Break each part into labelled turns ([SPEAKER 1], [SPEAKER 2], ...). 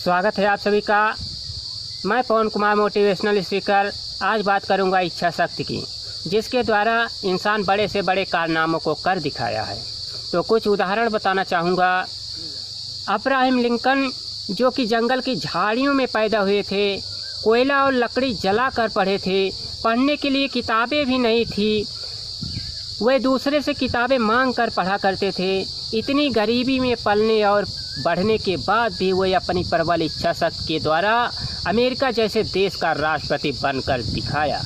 [SPEAKER 1] स्वागत है आप सभी का। मैं पवन कुमार मोटिवेशनल स्पीकर। आज बात करूंगा इच्छा शक्ति की, जिसके द्वारा इंसान बड़े से बड़े कारनामों को कर दिखाया है। तो कुछ उदाहरण बताना चाहूँगा। अब्राहम लिंकन, जो कि जंगल की झाड़ियों में पैदा हुए थे, कोयला और लकड़ी जला कर पढ़े थे, पढ़ने के लिए किताबें भी नहीं थी, वे दूसरे से किताबें मांग कर पढ़ा करते थे। इतनी गरीबी में पलने और बढ़ने के बाद भी वे अपनी प्रबल इच्छा शक्ति के द्वारा अमेरिका जैसे देश का राष्ट्रपति बनकर दिखाया।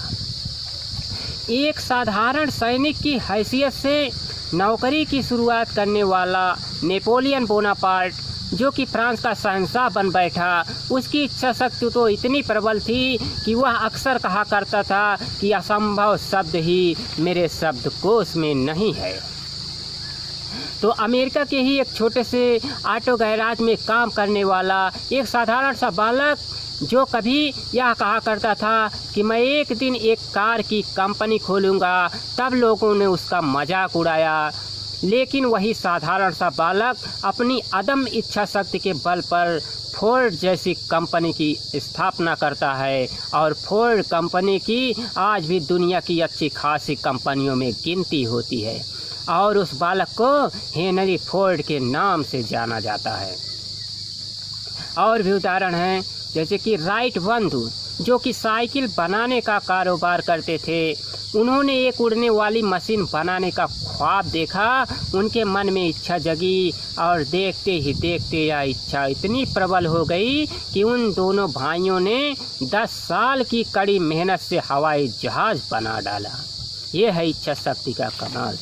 [SPEAKER 1] एक साधारण सैनिक की हैसियत से नौकरी की शुरुआत करने वाला नेपोलियन बोनापार्ट, जो कि फ्रांस का शहंशाह बन बैठा, उसकी इच्छा शक्ति तो इतनी प्रबल थी कि वह अक्सर कहा करता था कि असंभव शब्द ही मेरे शब्दकोश में नहीं है। तो अमेरिका के ही एक छोटे से ऑटो गैराज में काम करने वाला एक साधारण सा बालक, जो कभी यह कहा करता था कि मैं एक दिन एक कार की कंपनी खोलूँगा, तब लोगों ने उसका मजाक उड़ाया। लेकिन वही साधारण सा बालक अपनी अदम्य इच्छा शक्ति के बल पर फोर्ड जैसी कंपनी की स्थापना करता है, और फोर्ड कंपनी की आज भी दुनिया की अच्छी खासी कंपनियों में गिनती होती है, और उस बालक को हेनरी फोर्ड के नाम से जाना जाता है। और भी उदाहरण हैं, जैसे कि राइट बंधु, जो कि साइकिल बनाने का कारोबार करते थे। उन्होंने एक उड़ने वाली मशीन बनाने का ख्वाब देखा, उनके मन में इच्छा जगी, और देखते ही देखते यह इच्छा इतनी प्रबल हो गई कि उन दोनों भाइयों ने 10 साल की कड़ी मेहनत से हवाई जहाज़ बना डाला। ये है इच्छा शक्ति का कमाल।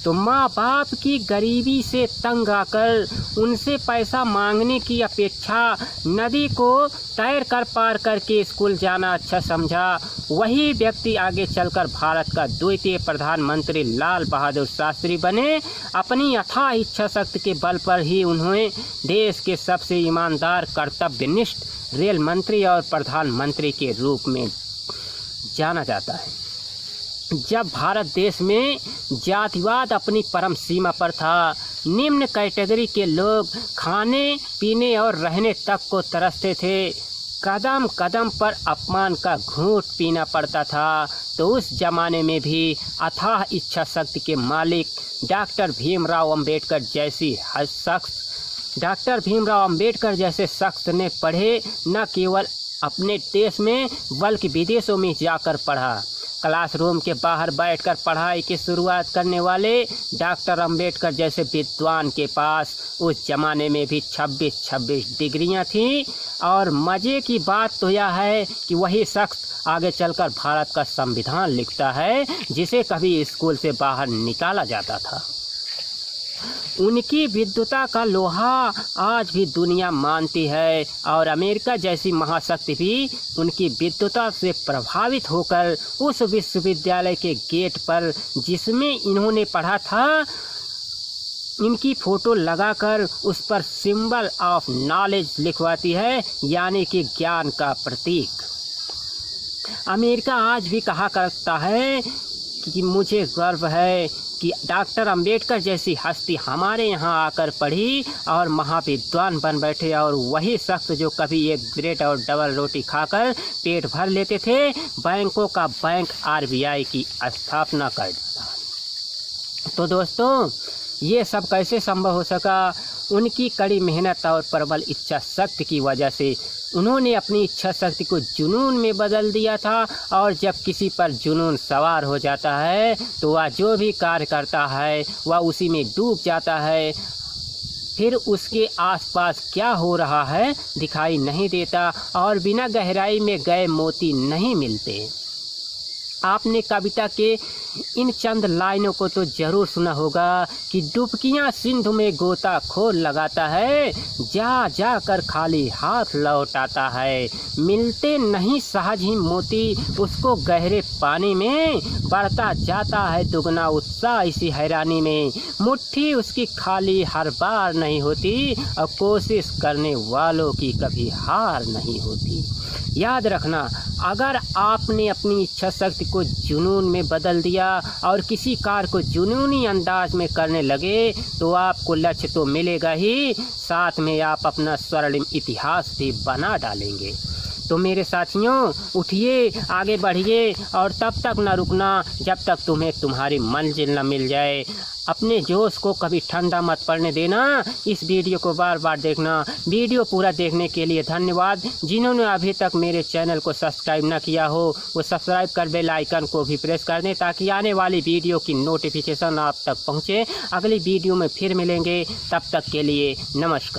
[SPEAKER 1] तो माँ बाप की गरीबी से तंग आकर उनसे पैसा मांगने की अपेक्षा नदी को तैर कर पार करके स्कूल जाना अच्छा समझा। वही व्यक्ति आगे चलकर भारत का द्वितीय प्रधानमंत्री लाल बहादुर शास्त्री बने। अपनी अथाह इच्छा शक्ति के बल पर ही उन्हें देश के सबसे ईमानदार, कर्तव्यनिष्ठ रेल मंत्री और प्रधानमंत्री के रूप में जाना जाता है। जब भारत देश में जातिवाद अपनी परम सीमा पर था, निम्न कैटेगरी के लोग खाने पीने और रहने तक को तरसते थे, कदम कदम पर अपमान का घूंट पीना पड़ता था, तो उस जमाने में भी अथाह इच्छा शक्ति के मालिक डॉक्टर भीमराव अंबेडकर जैसे शख्स ने पढ़े, न केवल अपने देश में बल्कि विदेशों में जाकर पढ़ा। क्लासरूम के बाहर बैठकर पढ़ाई की शुरुआत करने वाले डॉक्टर अंबेडकर जैसे विद्वान के पास उस जमाने में भी 26 डिग्रियां थीं। और मज़े की बात तो यह है कि वही शख्स आगे चलकर भारत का संविधान लिखता है, जिसे कभी स्कूल से बाहर निकाला जाता था। उनकी विद्वता का लोहा आज भी दुनिया मानती है, और अमेरिका जैसी महाशक्ति भी उनकी विद्वता से प्रभावित होकर उस विश्वविद्यालय के गेट पर जिसमें इन्होंने पढ़ा था, इनकी फ़ोटो लगाकर उस पर सिंबल ऑफ नॉलेज लिखवाती है, यानी कि ज्ञान का प्रतीक। अमेरिका आज भी कहा करता है कि मुझे गर्व है कि डॉक्टर अंबेडकर जैसी हस्ती हमारे यहाँ आकर पढ़ी और महाविद्वान बन बैठे, और वही शख्स जो कभी एक ब्रेड और डबल रोटी खाकर पेट भर लेते थे, बैंकों का बैंक RBI की स्थापना कर दिया। तो दोस्तों, ये सब कैसे संभव हो सका? उनकी कड़ी मेहनत और प्रबल इच्छा शक्ति की वजह से। उन्होंने अपनी इच्छा शक्ति को जुनून में बदल दिया था, और जब किसी पर जुनून सवार हो जाता है तो वह जो भी कार्य करता है वह उसी में डूब जाता है। फिर उसके आसपास क्या हो रहा है दिखाई नहीं देता, और बिना गहराई में गए मोती नहीं मिलते। आपने कविता के इन चंद लाइनों को तो जरूर सुना होगा कि डुबकियां सिंधु में गोताखोर लगाता है, जा जा कर खाली हाथ लौट आता है। मिलते नहीं सहज ही मोती उसको गहरे पानी में, बढ़ता जाता है दुगना उत्साह इसी हैरानी में। मुट्ठी उसकी खाली हर बार नहीं होती, और कोशिश करने वालों की कभी हार नहीं होती। याद रखना, अगर आपने अपनी इच्छा शक्ति को जुनून में बदल दिया और किसी कार्य को जुनूनी अंदाज में करने लगे तो आपको लक्ष्य तो मिलेगा ही, साथ में आप अपना स्वर्णिम इतिहास भी बना डालेंगे। तो मेरे साथियों, उठिए, आगे बढ़िए और तब तक न रुकना जब तक तुम्हें तुम्हारी मंजिल न मिल जाए। अपने जोश को कभी ठंडा मत पड़ने देना। इस वीडियो को बार बार देखना। वीडियो पूरा देखने के लिए धन्यवाद। जिन्होंने अभी तक मेरे चैनल को सब्सक्राइब न किया हो वो सब्सक्राइब कर बेल आइकन को भी प्रेस कर दें ताकि आने वाली वीडियो की नोटिफिकेशन आप तक पहुँचे। अगली वीडियो में फिर मिलेंगे, तब तक के लिए नमस्कार।